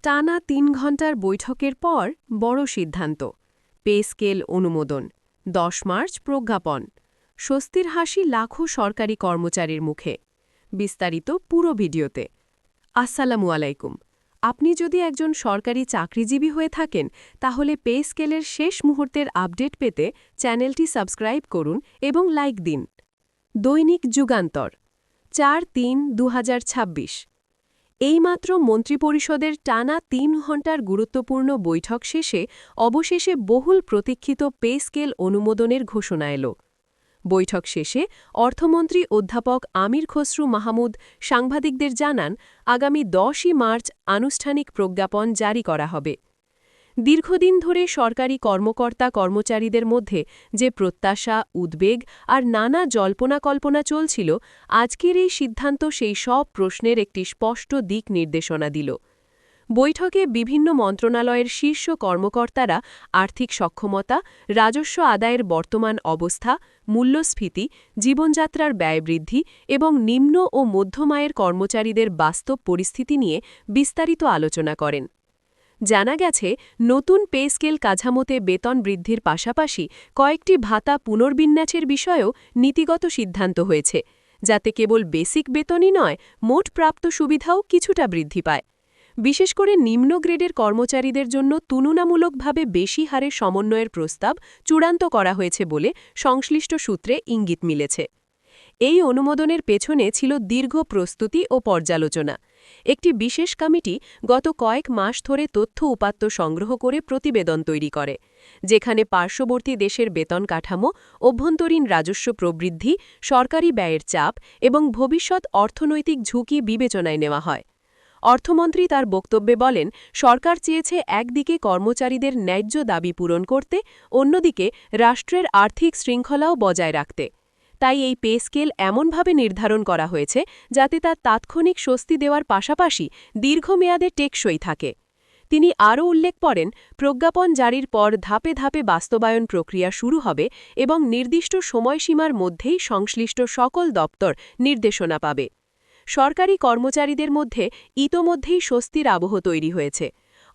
টানা ৩ ঘণ্টার বৈঠকের পর বড় সিদ্ধান্ত পে স্কেল অনুমোদন ১০ মার্চ প্রজ্ঞাপন স্বস্তির হাসি লাখো সরকারি কর্মচারীর মুখে বিস্তারিত পুরো ভিডিওতে আসসালামু আলাইকুম আপনি যদি একজন সরকারি চাকরিজীবী হয়ে থাকেন তাহলে পে স্কেলের শেষ মুহূর্তের আপডেট পেতে চ্যানেলটি সাবস্ক্রাইব করুন এবং লাইক দিন দৈনিক যুগান্তর ৪-৩-২০২৬ এইমাত্র মন্ত্রিপরিষদের টানা ৩ ঘণ্টার গুরুত্বপূর্ণ বৈঠক শেষে অবশেষে বহুল প্রতীক্ষিত পে স্কেল অনুমোদনের ঘোষণা এল বৈঠক শেষে অর্থমন্ত্রী অধ্যাপক আমির খসরু মাহমুদ সাংবাদিকদের জানান আগামী ১০ই মার্চ আনুষ্ঠানিক প্রজ্ঞাপন জারি করা হবে দীর্ঘদিন ধরে সরকারি কর্মকর্তা কর্মচারীদের মধ্যে যে প্রত্যাশা উদ্বেগ আর নানা জল্পনা-কল্পনা চলছিল আজকের এই সিদ্ধান্ত সেই সব প্রশ্নের একটি স্পষ্ট দিক নির্দেশনা দিল বৈঠকে বিভিন্ন মন্ত্রণালয়ের শীর্ষ কর্মকর্তারা আর্থিক সক্ষমতা রাজস্ব আদায়ের বর্তমান অবস্থা মূল্যস্ফীতি জীবনযাত্রার ব্যয় বৃদ্ধি এবং নিম্ন ও মধ্যম আয়ের কর্মচারীদের বাস্তব পরিস্থিতি নিয়ে বিস্তারিত আলোচনা করেন জানা গেছে নতুন পে স্কেল কাঠামোতে বেতন বৃদ্ধির পাশাপাশি কয়েকটি ভাতা পুনর্বিন্যাসের বিষয়েও নীতিগত সিদ্ধান্ত হয়েছে যাতে কেবল বেসিক বেতনই নয় মোট প্রাপ্ত সুবিধাও কিছুটা বৃদ্ধি পায় বিশেষ করে নিম্ন গ্রেডের কর্মচারীদের জন্য তুলনামূলকভাবে বেশি হারে সমন্বয়ের প্রস্তাব চূড়ান্ত করা হয়েছে বলে সংশ্লিষ্ট সূত্রে ইঙ্গিত মিলেছে এই অনুমোদনের পেছনে ছিল দীর্ঘ প্রস্তুতি ও পর্যালোচনা একটি বিশেষ কমিটি গত কয়েক মাস ধরে তথ্য উপাত্ত সংগ্রহ করে প্রতিবেদন তৈরি করে যেখানে পার্শ্ববর্তী দেশের বেতন কাঠামো অভ্যন্তরীণ রাজস্ব প্রবৃদ্ধি সরকারি ব্যয়ের চাপ এবং ভবিষ্যৎ অর্থনৈতিক ঝুঁকি বিবেচনায় নেওয়া হয় অর্থমন্ত্রী তার বক্তব্যে বলেন সরকার চেয়েছে একদিকে কর্মচারীদের ন্যায্য দাবি পূরণ করতে অন্যদিকে রাষ্ট্রের আর্থিক শৃঙ্খলাও বজায় রাখতে তাই এই পে স্কেল এমনভাবে নির্ধারণ করা হয়েছে যাতে তা তাৎক্ষণিক স্বস্তি দেওয়ার পাশাপাশি দীর্ঘমেয়াদে টেকসই থাকে তিনি আরও উল্লেখ করেন প্রজ্ঞাপন জারির পর ধাপে ধাপে বাস্তবায়ন প্রক্রিয়া শুরু হবে এবং নির্দিষ্ট সময়সীমার মধ্যেই সংশ্লিষ্ট সকল দপ্তর নির্দেশনা পাবে সরকারি কর্মচারীদের মধ্যে ইতোমধ্যেই স্বস্তির আবহ তৈরি হয়েছে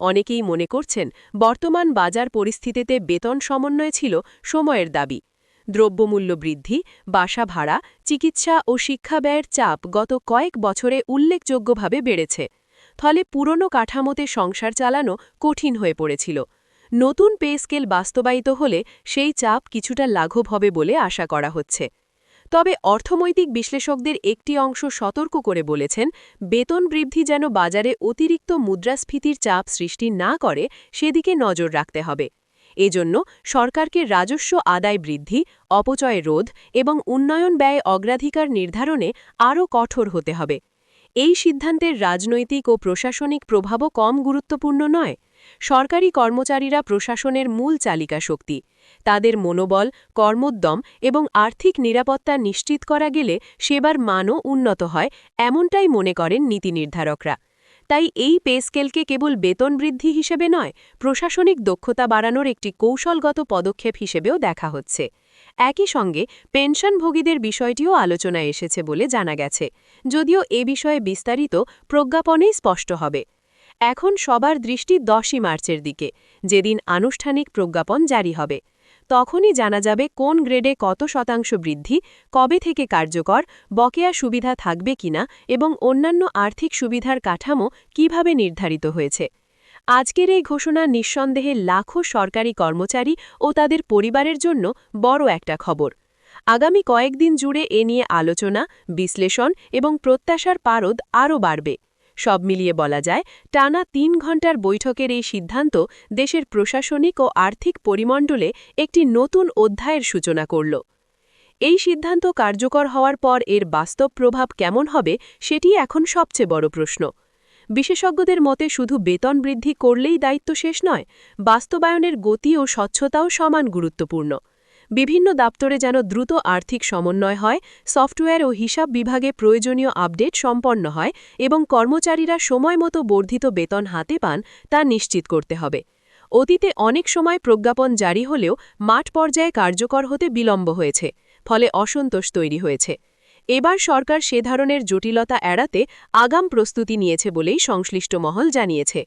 অনেকেই মনে করছেন বর্তমান বাজার পরিস্থিতিতে বেতন সমন্বয় ছিল সময়ের দাবি দ্রব্যমূল্য বৃদ্ধি বাসা ভাড়া চিকিৎসা ও শিক্ষা ব্যয়ের চাপ গত কয়েক বছরে উল্লেখযোগ্যভাবে বেড়েছে ফলে পুরনো কাঠামোতে সংসার চালানো কঠিন হয়ে পড়েছিল নতুন পে স্কেল বাস্তবায়িত হলে সেই চাপ কিছুটা লাঘব হবে বলে আশা করা হচ্ছে তবে অর্থনৈতিক বিশ্লেষকদের একটি অংশ সতর্ক করে বলেছেন বেতন বৃদ্ধি যেন বাজারে অতিরিক্ত মুদ্রাস্ফীতির চাপ সৃষ্টি না করে সেদিকে নজর রাখতে হবে এজন্য সরকারকে রাজস্ব আদায় বৃদ্ধি অপচয় রোধ এবং উন্নয়ন ব্যয় অগ্রাধিকার নির্ধারণে আরও কঠোর হতে হবে এই সিদ্ধান্তের রাজনৈতিক ও প্রশাসনিক প্রভাবও কম গুরুত্বপূর্ণ নয় সরকারি কর্মচারীরা প্রশাসনের মূল চালিকা শক্তি তাদের মনোবল কর্মোদ্যম এবং আর্থিক নিরাপত্তা নিশ্চিত করা গেলে সেবার মানও উন্নত হয় এমনটাই মনে করেন নীতি নির্ধারকরা তাই এই পে স্কেলকে কেবল বেতন বৃদ্ধি হিসেবে নয় প্রশাসনিক দক্ষতা বাড়ানোর একটি কৌশলগত পদক্ষেপ হিসেবেও দেখা হচ্ছে একই সঙ্গে পেনশনভোগীদের বিষয়টিও আলোচনায় এসেছে বলে জানা গেছে যদিও এ বিষয়ে বিস্তারিত প্রজ্ঞাপনেই স্পষ্ট হবে এখন সবার দৃষ্টি ১০ই মার্চের দিকে যেদিন আনুষ্ঠানিক প্রজ্ঞাপন জারি হবে তখনই জানা যাবে কোন গ্রেডে কত শতাংশ বৃদ্ধি কবে থেকে কার্যকর বকেয়া সুবিধা থাকবে কিনা এবং অন্যান্য আর্থিক সুবিধার কাঠামো কিভাবে নির্ধারিত হয়েছে আজকের এই ঘোষণা নিঃসন্দেহে লাখো সরকারি কর্মচারী ও তাদের পরিবারের জন্য বড় একটা খবর আগামী কয়েকদিন জুড়ে এ নিয়ে আলোচনা বিশ্লেষণ এবং প্রত্যাশার পারদ আরও বাড়বে সব মিলিয়ে বলা যায় টানা ৩ ঘণ্টার বৈঠকের এই সিদ্ধান্ত দেশের প্রশাসনিক ও আর্থিক পরিমণ্ডলে একটি নতুন অধ্যায়ের সূচনা করল এই সিদ্ধান্ত কার্যকর হওয়ার পর এর বাস্তব প্রভাব কেমন হবে সেটি এখন সবচেয়ে বড় প্রশ্ন বিশেষজ্ঞদের মতে শুধু বেতন বৃদ্ধি করলেই দায়িত্ব শেষ নয় বাস্তবায়নের গতি ও স্বচ্ছতাও সমান গুরুত্বপূর্ণ বিভিন্ন দপ্তরে যেন দ্রুত আর্থিক সমন্বয় হয় সফটওয়্যার ও হিসাব বিভাগে প্রয়োজনীয় আপডেট সম্পন্ন হয় এবং কর্মচারীরা সময়মতো বর্ধিত বেতন হাতে পান তা নিশ্চিত করতে হবে অতীতে অনেক সময় প্রজ্ঞাপন জারি হলেও মাঠ পর্যায়ে কার্যকর হতে বিলম্ব হয়েছে ফলে অসন্তোষ তৈরি হয়েছে এবার সরকার সে ধরনের জটিলতা এড়াতে আগাম প্রস্তুতি নিয়েছে বলেই সংশ্লিষ্ট মহল জানিয়েছে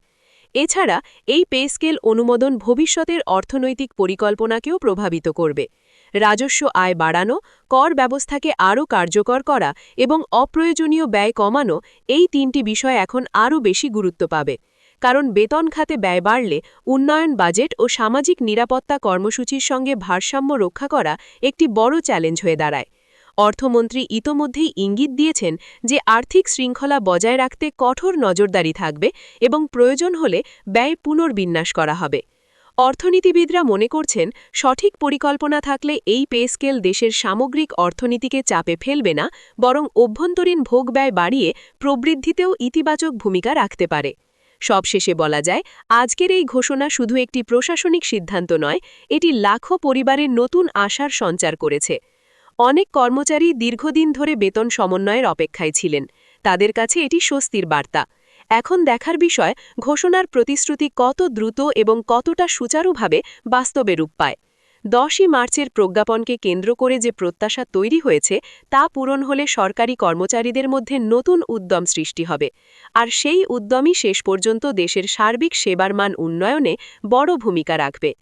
এছাড়া এই পে স্কেল অনুমোদন ভবিষ্যতের অর্থনৈতিক পরিকল্পনাকেও প্রভাবিত করবে। রাজস্ব আয় বাড়ানো, কর ব্যবস্থাকে আরও কার্যকর করা এবং অপ্রয়োজনীয় ব্যয় কমানো, এই তিনটি বিষয় এখন আরও বেশি গুরুত্ব পাবে। কারণ বেতন খাতে ব্যয় বাড়লে উন্নয়ন বাজেট ও সামাজিক নিরাপত্তা কর্মসূচির সঙ্গে ভারসাম্য রক্ষা করা একটি বড় চ্যালেঞ্জ হয়ে দাঁড়ায়। অর্থমন্ত্রী ইতোমধ্যেই ইঙ্গিত দিয়েছেন যে আর্থিক শৃঙ্খলা বজায় রাখতে কঠোর নজরদারি থাকবে এবং প্রয়োজন হলে ব্যয় পুনর্বিন্যাস করা হবে। অর্থনীতিবিদরা মনে করছেন, সঠিক পরিকল্পনা থাকলে এই পে স্কেল দেশের সামগ্রিক অর্থনীতিকে চাপে ফেলবে না, বরং অভ্যন্তরীণ ভোগ-ব্যয় বাড়িয়ে প্রবৃদ্ধিতেও ইতিবাচক ভূমিকা রাখতে পারে। সবশেষে বলা যায়, আজকের এই ঘোষণা শুধু একটি প্রশাসনিক সিদ্ধান্ত নয়, এটি লাখো পরিবারের নতুন আশার সঞ্চার করেছে। অনেক কর্মচারী দীর্ঘদিন ধরে বেতন সমন্বয়ের অপেক্ষায় ছিলেন। তাদের কাছে এটি স্বস্তির বার্তা। এখন দেখার বিষয়, ঘোষণার প্রতিশ্রুতি কত দ্রুত এবং কতটা সুচারুভাবে বাস্তবে রূপ পায়। 10ই মার্চের প্রজ্ঞাপনকে কেন্দ্র করে যে প্রত্যাশা তৈরি হয়েছে, তা পূরণ হলে সরকারি কর্মচারীদের মধ্যে নতুন উদ্যম সৃষ্টি হবে। আর সেই উদ্যমই শেষ পর্যন্ত দেশের সার্বিক সেবার মান উন্নয়নে বড় ভূমিকা রাখবে।